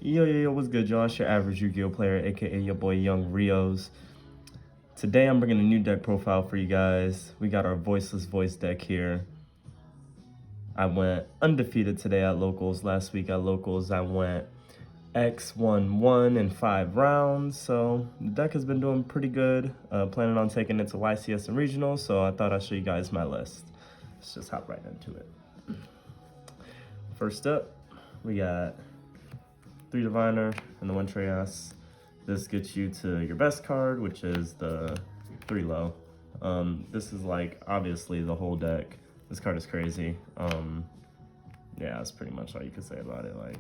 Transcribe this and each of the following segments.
Yo, what's good, y'all? It's your average Yu-Gi-Oh player, aka your boy Young Rios. Today I'm bringing a new deck profile for you guys. We got our Voiceless Voice deck here. I went undefeated today at locals. Last week at locals, I went X1-1 in 5 rounds. So the deck has been doing pretty good. Planning on taking it to YCS and regional, so I thought I'd show you guys my list. Let's just hop right into it. First up, we got 3 Diviner and the 1 Trias. This gets you to your best card, which is the 3 low. This is like obviously the whole deck. This card is crazy. Yeah, that's pretty much all you can say about it. Like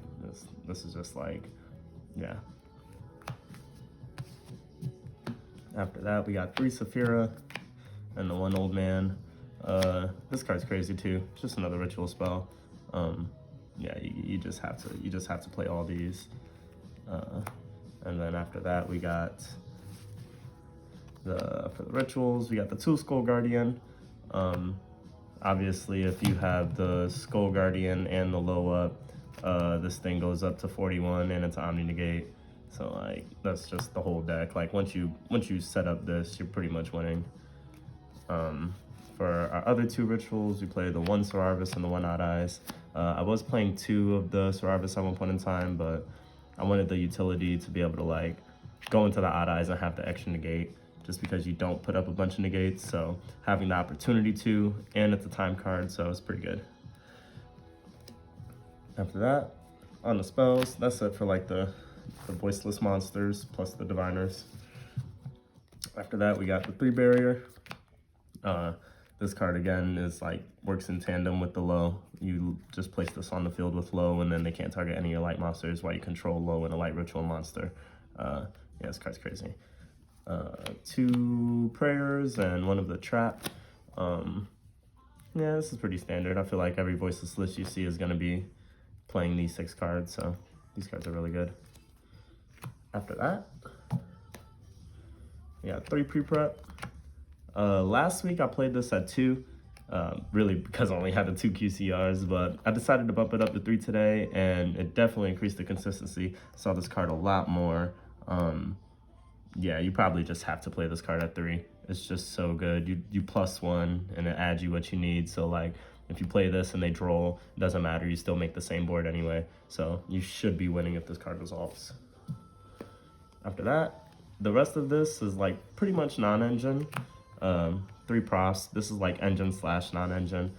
this is just like, yeah. After that, we got 3 Saphira and the 1 Old Man. This card's crazy too. It's just another ritual spell. Yeah, you just have to play all these. And then after that, we got for the rituals, we got the 2 Skull Guardian. Obviously, if you have the Skull Guardian and the low up, this thing goes up to 41 and it's Omni Negate. So like that's just the whole deck. Like once you set up this, you're pretty much winning. For our other 2 rituals, we play the 1 Sorarvis and the 1 Odd Eyes. I was playing 2 of the Sorarvis at one point in time, but I wanted the utility to be able to like go into the Odd Eyes and have the extra negate, just because you don't put up a bunch of negates. So having the opportunity to, and it's a time card, so it's pretty good. After that, on the spells, that's it for like the voiceless monsters plus the diviners. After that, we got the 3 Barrier. This card again is like works in tandem with the low. You just place this on the field with low, and then they can't target any of your light monsters while you control low and a light ritual monster. Yeah, this card's crazy. 2 prayers and 1 of the trap. Yeah, this is pretty standard. I feel like every voiceless list you see is gonna be playing these 6 cards, so these cards are really good. After that, we got 3 pre-prep. Last week I played this at 2, really because I only had the 2 QCRs, but I decided to bump it up to 3 today, and it definitely increased the consistency. Saw this card a lot more. Yeah, you probably just have to play this card at 3. It's just so good. You +1 and it adds you what you need. So like if you play this and they draw, it doesn't matter, you still make the same board anyway. So you should be winning if this card resolves. After that, the rest of this is like pretty much non-engine. 3 Pross. This is like engine / non-engine.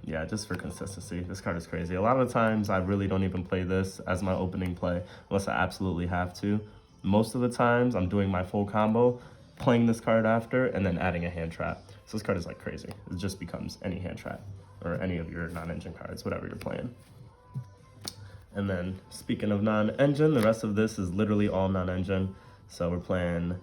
Yeah, just for consistency. This card is crazy. A lot of the times I really don't even play this as my opening play unless I absolutely have to. Most of the times I'm doing my full combo, playing this card after, and then adding a hand trap. So this card is like crazy. It just becomes any hand trap or any of your non-engine cards, whatever you're playing. And then speaking of non-engine, the rest of this is literally all non-engine. So we're playing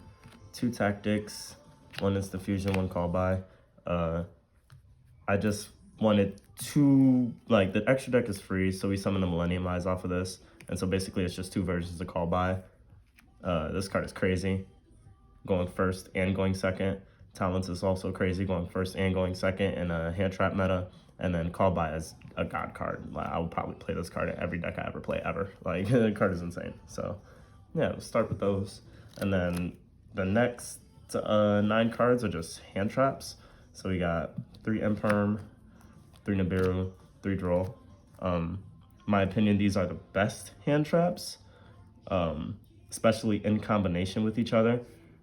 2 tactics. 1 is the fusion, 1 call by. I just wanted 2, like the extra deck is free, so we summon the Millennium Eyes off of this. And so basically it's just 2 versions of call by. This card is crazy, going first and going second. Talents is also crazy, going first and going second in a hand trap meta. And then call by is a god card. Like, I would probably play this card in every deck I ever play ever. Like the card is insane. So yeah, we'll start with those. And then the next 9 cards are just hand traps. So we got 3 Imperm, 3 Nibiru, 3 Droll. My opinion, these are the best hand traps, especially in combination with each other.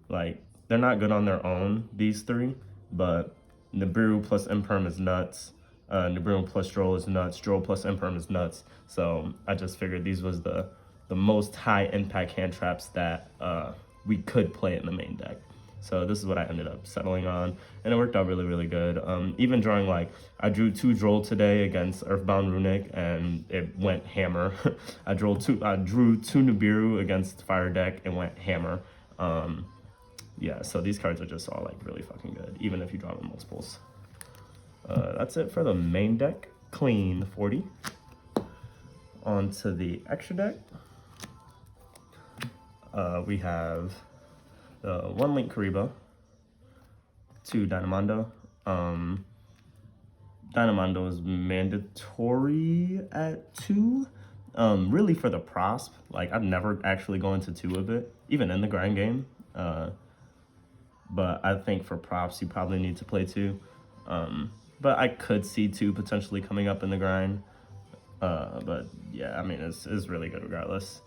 Like they're not good on their own, these 3, but Nibiru plus Imperm is nuts. Nibiru plus Droll is nuts. Droll plus Imperm is nuts. So I just figured these was the most high impact hand traps that we could play in the main deck. So this is what I ended up settling on, and it worked out really, really good. Even drawing like, I drew 2 Droll today against Earthbound Runic, and it went hammer. I drew 2 Nibiru against Fire Deck and went hammer. Yeah, so these cards are just all like really fucking good, even if you draw them multiples. That's it for the main deck. Clean 40. On to the extra deck. We have 1 Link Kariba, 2 Dynamondo. Dynamondo is mandatory at 2. Really for the prosp, like I'd never actually go into 2 of it, even in the grind game. But I think for props, you probably need to play 2. But I could see 2 potentially coming up in the grind. But yeah, I mean, it's really good regardless.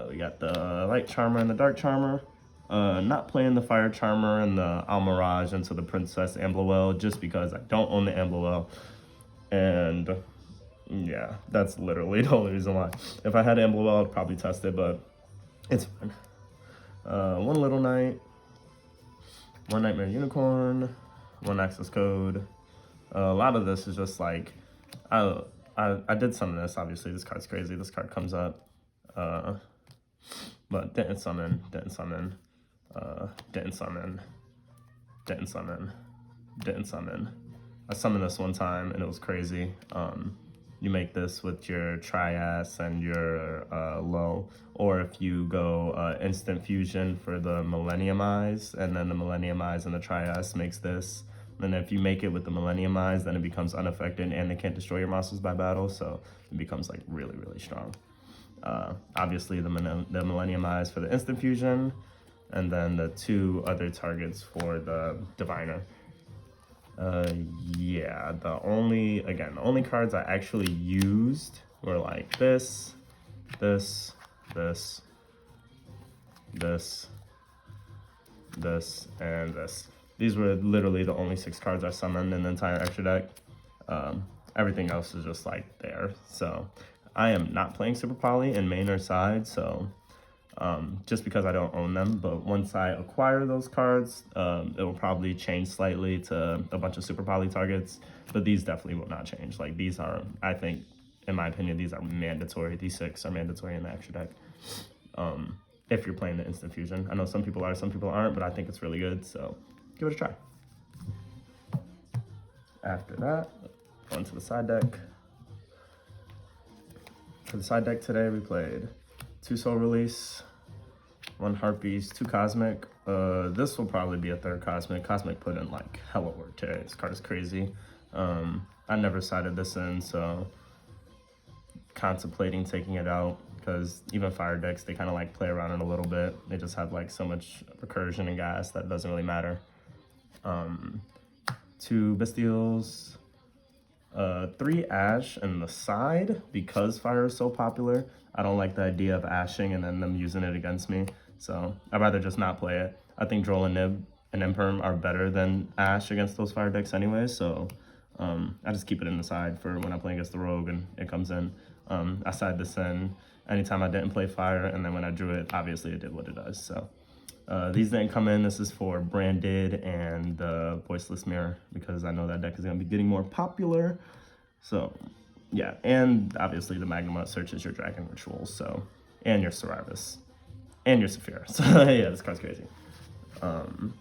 We got the Light Charmer and the Dark Charmer. Not playing the Fire Charmer and the Almirage into the Princess Ambluel just because I don't own the Ambluel. And yeah, that's literally the only reason why. If I had Ambluel, I'd probably test it, but it's fine. 1 Little Knight, 1 Nightmare Unicorn, 1 Access Code. A lot of this is just like, I did some of this, obviously. This card's crazy. This card comes up. But didn't summon, didn't summon, didn't summon, didn't summon, didn't summon. I summoned this one time and it was crazy. You make this with your Trias and your low, or if you go instant fusion for the Millennium Eyes, and then the Millennium Eyes and the Trias makes this. And if you make it with the Millennium Eyes, then it becomes unaffected and they can't destroy your monsters by battle, so it becomes like really, really strong. Obviously the Millennium Eyes for the instant fusion, and then the 2 other targets for the Diviner. Yeah, the only cards I actually used were like this, this, this, this, this, and this. These were literally the only 6 cards I summoned in the entire extra deck. Everything else is just like there. So I am not playing Super Poly in main or side, so just because I don't own them. But once I acquire those cards, it will probably change slightly to a bunch of Super Poly targets, but these definitely will not change. Like these are, I think, in my opinion, these are mandatory. These 6 are mandatory in the extra deck. If you're playing the instant fusion. I know some people are, some people aren't, but I think it's really good, so give it a try. After that, on to the side deck. For the side deck today, we played 2 Soul Release, 1 Harpies, 2 Cosmic. This will probably be a 3rd Cosmic. Cosmic put in like hella work today. This card is crazy. I never sided this in, so contemplating taking it out, because even fire decks, they kind of like play around it a little bit. They just have like so much recursion and gas that it doesn't really matter. 2 Bestials, 3 Ash in the side, because fire is so popular. I don't like the idea of ashing and then them using it against me, so I'd rather just not play it. I think Droll and Nib and Imperm are better than Ash against those fire decks anyway, so I just keep it in the side for when I play against the Rogue and it comes in. I side this in anytime I didn't play fire, and then when I drew it, obviously it did what it does. So these didn't come in. This is for Branded and the Voiceless Mirror, because I know that deck is going to be getting more popular. So yeah, and obviously the Magnemite searches your Dragon Rituals, so, and your Cerberus, and your Saphira. So yeah, this card's crazy. And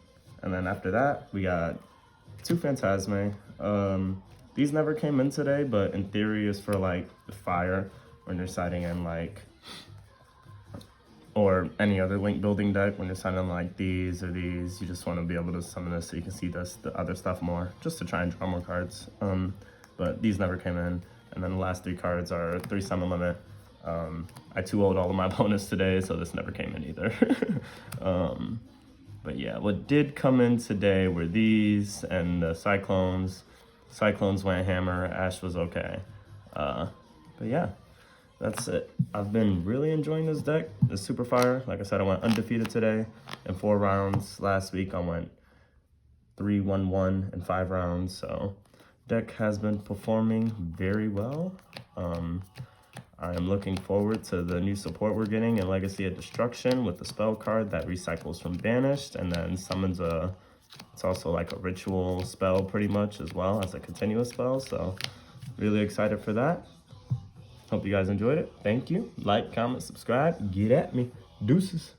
then after that, we got 2 Phantasme. These never came in today, but in theory is for like the fire when you're siding in like, or any other link building deck when you're siding in like these or these. You just want to be able to summon this so you can see the other stuff more, just to try and draw more cards. But these never came in. And then the last 3 cards are 3 summon limit. I 2-0'd all of my opponents today, so this never came in either. But yeah, what did come in today were these and the Cyclones. Cyclones went hammer, Ash was okay. But yeah, that's it. I've been really enjoying this deck. It's super fire. Like I said, I went undefeated today in 4 rounds. Last week I went 3-1-1 in 5 rounds, so deck has been performing very well. I am looking forward to the new support we're getting in Legacy of Destruction with the spell card that recycles from Banished and then summons it's also like a ritual spell pretty much as well as a continuous spell. So really excited for that. Hope you guys enjoyed it. Thank you. Like, comment, subscribe. Get at me. Deuces.